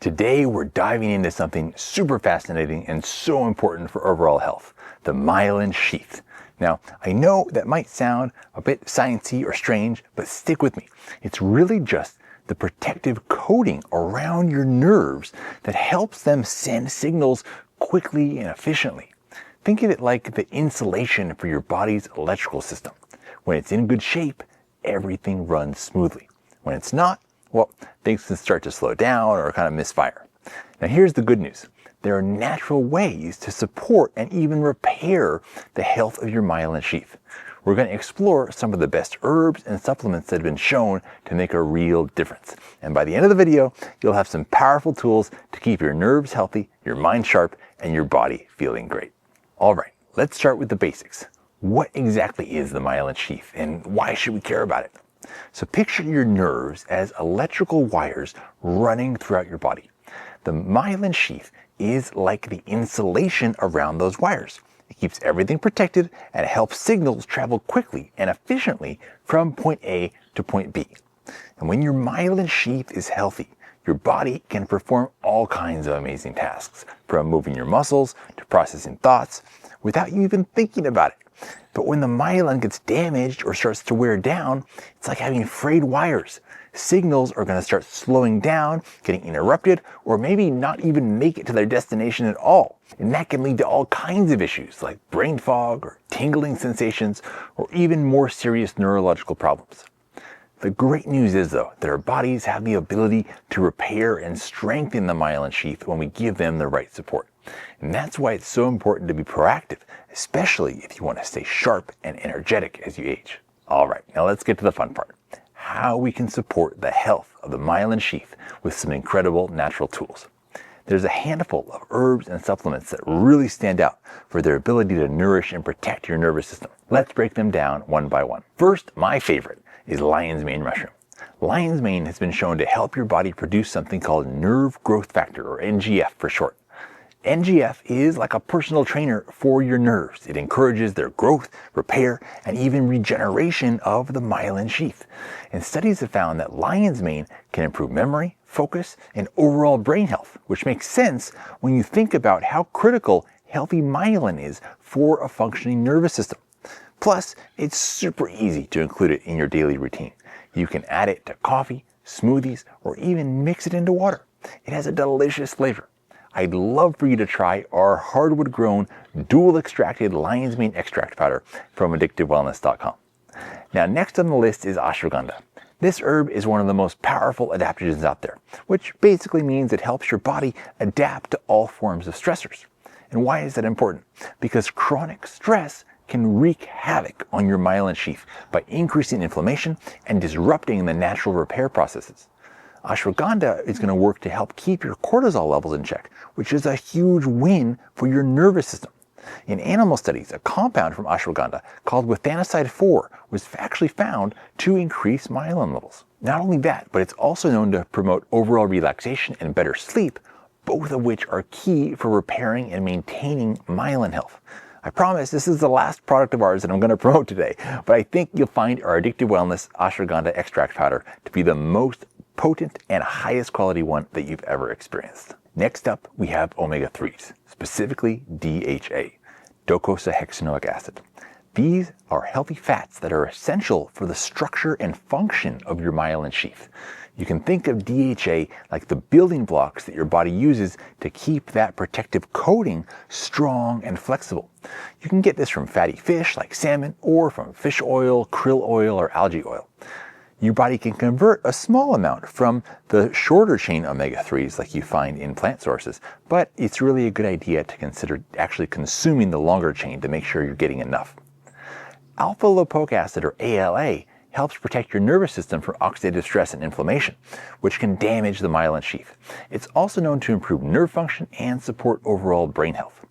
Today we're diving into something super fascinating and so important for overall health, the myelin sheath. Now, I know that might sound a bit sciencey or strange, but stick with me. It's really just the protective coating around your nerves that helps them send signals quickly and efficiently. Think of it like the insulation for your body's electrical system. When it's in good shape, everything runs smoothly. When it's not, well, things can start to slow down or kind of misfire. Now here's the good news. There are natural ways to support and even repair the health of your myelin sheath. We're going to explore some of the best herbs and supplements that have been shown to make a real difference. And by the end of the video, you'll have some powerful tools to keep your nerves healthy, your mind sharp, and your body feeling great. All right, let's start with the basics. What exactly is the myelin sheath and why should we care about it? So picture your nerves as electrical wires running throughout your body. The myelin sheath is like the insulation around those wires. It keeps everything protected and helps signals travel quickly and efficiently from point A to point B. And when your myelin sheath is healthy, your body can perform all kinds of amazing tasks, from moving your muscles to processing thoughts without you even thinking about it. But when the myelin gets damaged or starts to wear down, it's like having frayed wires. Signals are going to start slowing down, getting interrupted, or maybe not even make it to their destination at all. And that can lead to all kinds of issues like brain fog or tingling sensations, or even more serious neurological problems. The great news is, though, that our bodies have the ability to repair and strengthen the myelin sheath when we give them the right support. And that's why it's so important to be proactive, especially if you want to stay sharp and energetic as you age. All right, now let's get to the fun part. How we can support the health of the myelin sheath with some incredible natural tools. There's a handful of herbs and supplements that really stand out for their ability to nourish and protect your nervous system. Let's break them down one by one. First, my favorite is lion's mane mushroom. Lion's mane has been shown to help your body produce something called nerve growth factor, or NGF for short. NGF is like a personal trainer for your nerves. It encourages their growth, repair, and even regeneration of the myelin sheath. And studies have found that lion's mane can improve memory, focus, and overall brain health, which makes sense when you think about how critical healthy myelin is for a functioning nervous system. Plus, it's super easy to include it in your daily routine. You can add it to coffee, smoothies, or even mix it into water. It has a delicious flavor. I'd love for you to try our hardwood-grown, dual-extracted lion's mane extract powder from addictivewellness.com. Now, next on the list is ashwagandha. This herb is one of the most powerful adaptogens out there, which basically means it helps your body adapt to all forms of stressors. And why is that important? Because chronic stress can wreak havoc on your myelin sheath by increasing inflammation and disrupting the natural repair processes. Ashwagandha is going to work to help keep your cortisol levels in check, which is a huge win for your nervous system. In animal studies, a compound from ashwagandha called withanocide 4 was actually found to increase myelin levels. Not only that, but it's also known to promote overall relaxation and better sleep, both of which are key for repairing and maintaining myelin health. I promise this is the last product of ours that I'm going to promote today, but I think you'll find our Addictive Wellness Ashwagandha Extract Powder to be the most potent and highest quality one that you've ever experienced. Next up, we have omega-3s, specifically DHA, docosahexaenoic acid. These are healthy fats that are essential for the structure and function of your myelin sheath. You can think of DHA like the building blocks that your body uses to keep that protective coating strong and flexible. You can get this from fatty fish like salmon, or from fish oil, krill oil, or algae oil. Your body can convert a small amount from the shorter chain omega-3s like you find in plant sources, but it's really a good idea to consider actually consuming the longer chain to make sure you're getting enough. Alpha-lipoic acid, or ALA, helps protect your nervous system from oxidative stress and inflammation, which can damage the myelin sheath. It's also known to improve nerve function and support overall brain health.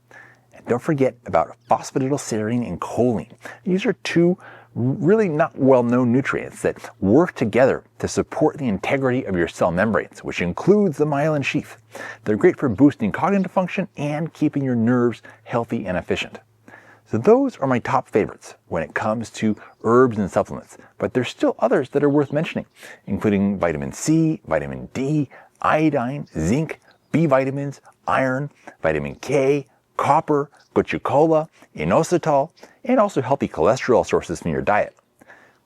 And don't forget about phosphatidylserine and choline. These are two really not well-known nutrients that work together to support the integrity of your cell membranes, which includes the myelin sheath. They're great for boosting cognitive function and keeping your nerves healthy and efficient. So those are my top favorites when it comes to herbs and supplements, but there's still others that are worth mentioning, including vitamin C, vitamin D, iodine, zinc, B vitamins, iron, vitamin K, copper, gotu kola, inositol, and also healthy cholesterol sources from your diet.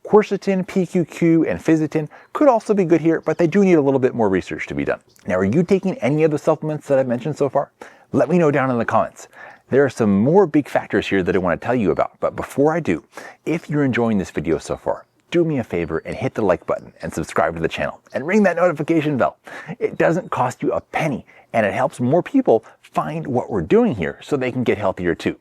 Quercetin, PQQ, and fisetin could also be good here, but they do need a little bit more research to be done. Now, are you taking any of the supplements that I've mentioned so far? Let me know down in the comments. There are some more big factors here that I want to tell you about, but before I do, if you're enjoying this video so far, do me a favor and hit the like button and subscribe to the channel and ring that notification bell. It doesn't cost you a penny, and it helps more people find what we're doing here so they can get healthier too.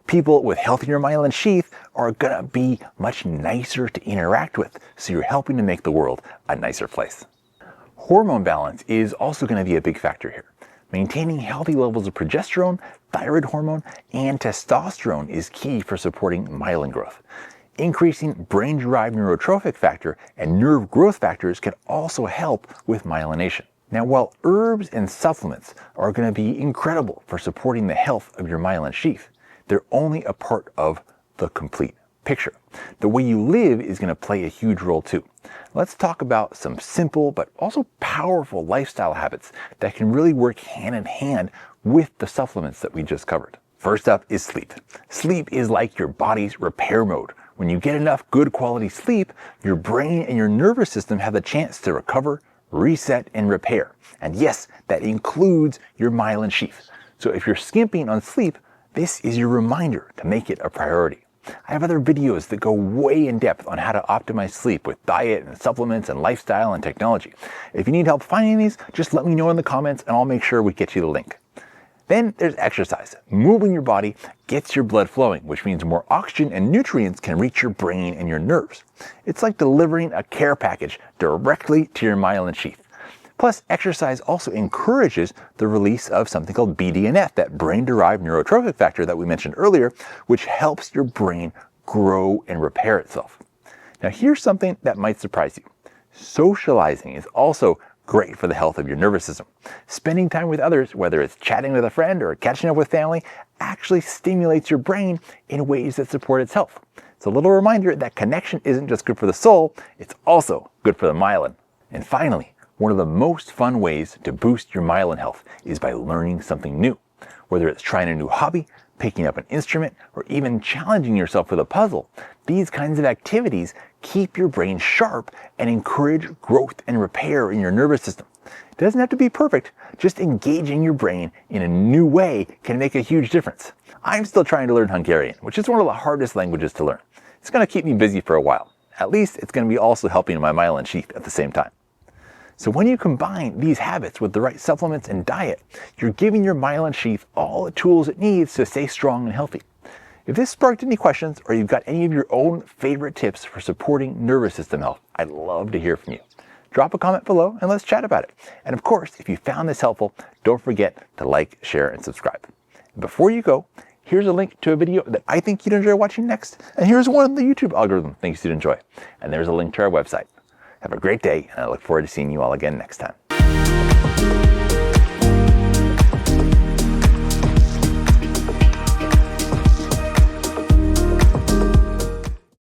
People with healthier myelin sheath are gonna be much nicer to interact with, so you're helping to make the world a nicer place. Hormone balance is also gonna be a big factor here. Maintaining healthy levels of progesterone, thyroid hormone, and testosterone is key for supporting myelin growth. Increasing brain-derived neurotrophic factor and nerve growth factors can also help with myelination. Now, while herbs and supplements are going to be incredible for supporting the health of your myelin sheath, they're only a part of the complete picture. The way you live is going to play a huge role too. Let's talk about some simple but also powerful lifestyle habits that can really work hand in hand with the supplements that we just covered. First up is sleep. Sleep is like your body's repair mode. When you get enough good quality sleep, your brain and your nervous system have the chance to recover, reset, and repair. And yes, that includes your myelin sheath. So if you're skimping on sleep, this is your reminder to make it a priority. I have other videos that go way in depth on how to optimize sleep with diet and supplements and lifestyle and technology. If you need help finding these, just let me know in the comments and I'll make sure we get you the link. Then there's exercise. Moving your body gets your blood flowing, which means more oxygen and nutrients can reach your brain and your nerves. It's like delivering a care package directly to your myelin sheath. Plus, exercise also encourages the release of something called BDNF, that brain-derived neurotrophic factor that we mentioned earlier, which helps your brain grow and repair itself. Now, here's something that might surprise you. Socializing is also great for the health of your nervous system. Spending time with others, whether it's chatting with a friend or catching up with family, actually stimulates your brain in ways that support its health. It's a little reminder that connection isn't just good for the soul, it's also good for the myelin. And finally, one of the most fun ways to boost your myelin health is by learning something new. Whether it's trying a new hobby, picking up an instrument, or even challenging yourself with a puzzle, these kinds of activities keep your brain sharp and encourage growth and repair in your nervous system. It doesn't have to be perfect, just engaging your brain in a new way can make a huge difference. I'm still trying to learn Hungarian, which is one of the hardest languages to learn. It's going to keep me busy for a while. At least it's going to be also helping my myelin sheath at the same time. So when you combine these habits with the right supplements and diet, you're giving your myelin sheath all the tools it needs to stay strong and healthy. If this sparked any questions or you've got any of your own favorite tips for supporting nervous system health, I'd love to hear from you. Drop a comment below and let's chat about it. And of course, if you found this helpful, don't forget to like, share, and subscribe. Before you go, here's a link to a video that I think you'd enjoy watching next. And here's one the YouTube algorithm thinks you'd enjoy. And there's a link to our website. Have a great day, and I look forward to seeing you all again next time.